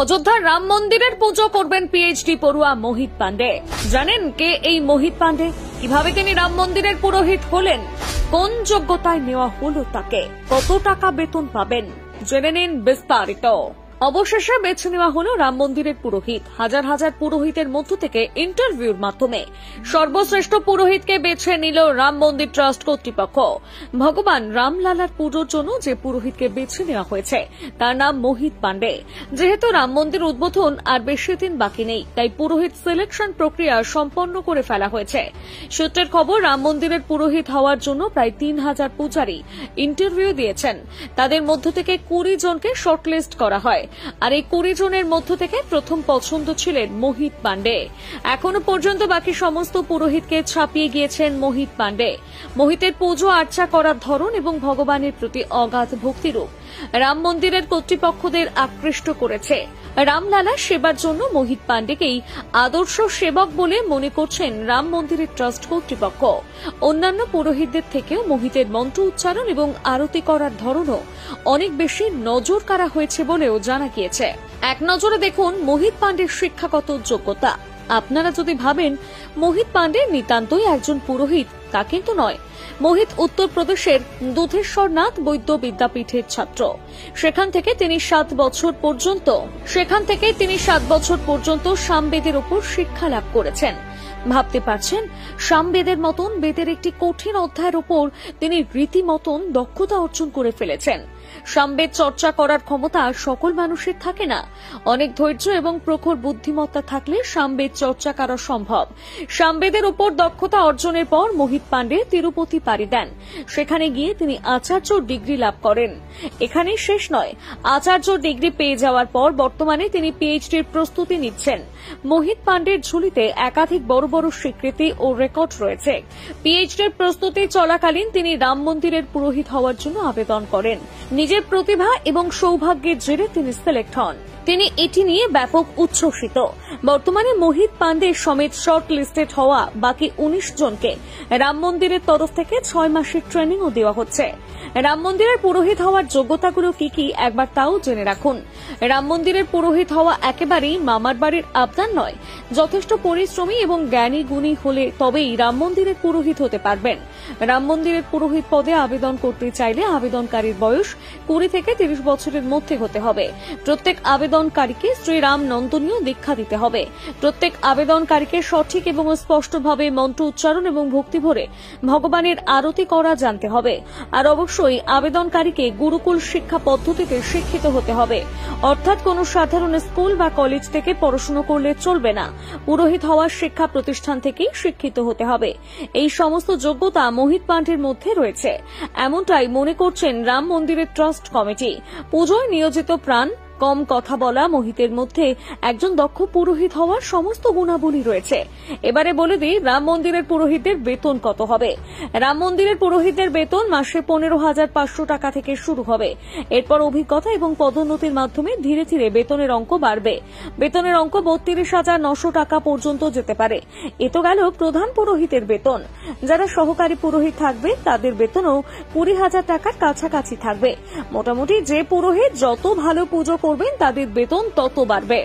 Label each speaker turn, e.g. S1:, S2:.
S1: অযোধ্যার রাম মন্দিরের পুজো করবেন পিএইচডি পড়ুয়া মোহিত পান্ডে। জানেন কে এই মোহিত পান্ডে? কিভাবে তিনি রাম মন্দিরের পুরোহিত হলেন? কোন যোগ্যতায় নেওয়া হলো তাকে? কত টাকা বেতন পাবেন? জেনে নিন বিস্তারিত। অবশেষে বেছে নেওয়া হলো রাম মন্দিরের পুরোহিত। হাজার হাজার পুরোহিতের মধ্য থেকে ইন্টারভিউর মাধ্যমে সর্বশ্রেষ্ঠ পুরোহিতকে বেছে নিল রাম মন্দির ট্রাস্ট কর্তৃপক্ষ। ভগবান রামলালার পুজোর জন্য যে পুরোহিতকে বেছে নেওয়া হয়েছে তার নাম মোহিত পান্ডে। যেহেতু রাম মন্দির উদ্বোধন আর বেশি দিন বাকি নেই, তাই পুরোহিত সিলেকশন প্রক্রিয়া সম্পন্ন করে ফেলা হয়েছে। সূত্রের খবর, রাম মন্দিরের পুরোহিত হওয়ার জন্য প্রায় ৩,০০০ পূজারী ইন্টারভিউ দিয়েছেন। তাদের মধ্য থেকে ২০ জনকে শর্টলিস্ট করা হয়। আর এই ২০ জনের মধ্য থেকে প্রথম পছন্দ ছিলেন মোহিত পান্ডে। এখনো পর্যন্ত বাকি সমস্ত পুরোহিতকে ছাপিয়ে গিয়েছেন মোহিত পান্ডে। মোহিতের পুজো আর্চা করার ধরন এবং ভগবানের প্রতি অগাধ ভক্তিরূপ রাম মন্দিরের কর্তৃপক্ষদের আকৃষ্ট করেছে। রামলালা সেবার জন্য মোহিত পান্ডেকেই আদর্শ সেবক বলে মনে করছেন রাম মন্দিরের ট্রাস্ট কর্তৃপক্ষ। অন্যান্য পুরোহিতদের থেকেও মোহিতের মন্ত্র উচ্চারণ এবং আরতি করার ধরনও অনেক বেশি নজর কাড়া হয়েছে বলেও জানা গিয়েছে। এক নজরে দেখুন মোহিত পান্ডের শিক্ষাগত যোগ্যতা। আপনারা যদি ভাবেন মোহিত পান্ডে নিতান্তই একজন পুরোহিত, তা কিন্তু নয়। মোহিত উত্তরপ্রদেশের দুধেশ্বরনাথ বৈদ্য বিদ্যাপীঠের ছাত্র। সেখান থেকে তিনি 7 বছর পর্যন্ত সামবেদের উপর শিক্ষা লাভ করেছেন। ভাবতে পারছেন, সামবেদের মতন বেদের একটি কঠিন অধ্যায়ের উপর তিনি রীতিমতন দক্ষতা অর্জন করে ফেলেছেন। সামবেদ চর্চা করার ক্ষমতা সকল মানুষের থাকে না। অনেক ধৈর্য এবং প্রখর বুদ্ধিমত্তা থাকলে সামবেদ চর্চা করা সম্ভব। সামবেদের উপর দক্ষতা অর্জনের পর মোহিত পান্ডে তিরুপতি পাড়ি দেন। সেখানে গিয়ে তিনি আচার্য ডিগ্রি লাভ করেন। এখানে শেষ নয়, আচার্য ডিগ্রি পেয়ে যাওয়ার পর বর্তমানে তিনি পিএইচডির প্রস্তুতি নিচ্ছেন। মোহিত পান্ডের ঝুলিতে একাধিক বড় বড় স্বীকৃতি ও রেকর্ড রয়েছে। পিএইচডির প্রস্তুতি চলাকালীন তিনি রাম মন্দিরের পুরোহিত হওয়ার জন্য আবেদন করেন। নিজের প্রতিভা এবং সৌভাগ্যের জেরে তিনি সিলেক্ট হন। তিনি এটি নিয়ে ব্যাপক উচ্ছ্বসিত। বর্তমানে মোহিত পান্ডে সমেত শর্ট লিস্টেড হওয়া বাকি ১৯ জনকে রাম মন্দিরের তরফ থেকে ৬ মাসের ট্রেনিংও দেওয়া হচ্ছে। রাম মন্দিরের পুরোহিত হওয়ার যোগ্যতাগুলো কি কি একবার তাও জেনে রাখুন। রাম মন্দিরের পুরোহিত হওয়া একেবারেই মামার বাড়ির আবদার নয়। যথেষ্ট পরিশ্রমী এবং জ্ঞানী গুণী হলে তবেই রাম মন্দিরের পুরোহিত হতে পারবেন। রাম মন্দিরের পুরোহিত পদে আবেদন করতে চাইলে আবেদনকারীর বয়স ২০ থেকে ৩০ বছরের মধ্যে হতে হবে। প্রত্যেক আবেদনকারীকে শ্রীরাম নন্দনীয় দীক্ষা দিতে হবে। প্রত্যেক আবেদনকারীকে সঠিক এবং স্পষ্টভাবে মন্ত্র উচ্চারণ এবং ভক্তি ভরে ভগবানের আরতি করা জানতে হবে। আর অবশ্যই আবেদনকারীকে গুরুকুল শিক্ষা পদ্ধতিতে শিক্ষিত হতে হবে। অর্থাৎ কোন সাধারণ স্কুল বা কলেজ থেকে পড়াশোনা করলে চলবে না। পুরোহিত হওয়ার শিক্ষা প্রতিষ্ঠান থেকেই শিক্ষিত হতে হবে। এই সমস্ত যোগ্যতা মোহিত পান্ডের মধ্যে রয়েছে, এমনটাই মনে করছেন রাম মন্দিরের ট্রাস্ট কমিটি। পুজোয় নিয়োজিত প্রাণ, কম কথা বলা মোহিতের মধ্যে একজন দক্ষ পুরোহিত হওয়ার সমস্ত গুণাবলী রয়েছে। এবারে বলে দিই রাম মন্দিরের পুরোহিতের বেতন কত হবে। রাম মন্দিরের পুরোহিতের বেতন মাসে ১৫,৫০০ টাকা থেকে শুরু হবে। এরপর অভিজ্ঞতা এবং পদোন্নতির মাধ্যমে ধীরে ধীরে বেতনের অঙ্ক বাড়বে। বেতনের অঙ্ক ৩২,৯০০ টাকা পর্যন্ত যেতে পারে। এ তো গেল প্রধান পুরোহিতের বেতন। যারা সহকারী পুরোহিত থাকবে তাদের বেতনও ২০,০০০ টাকার কাছাকাছি থাকবে। মোটামুটি যে পুরোহিত যত ভালো পুজো করবেন তাদের বেতন তত বাড়বে।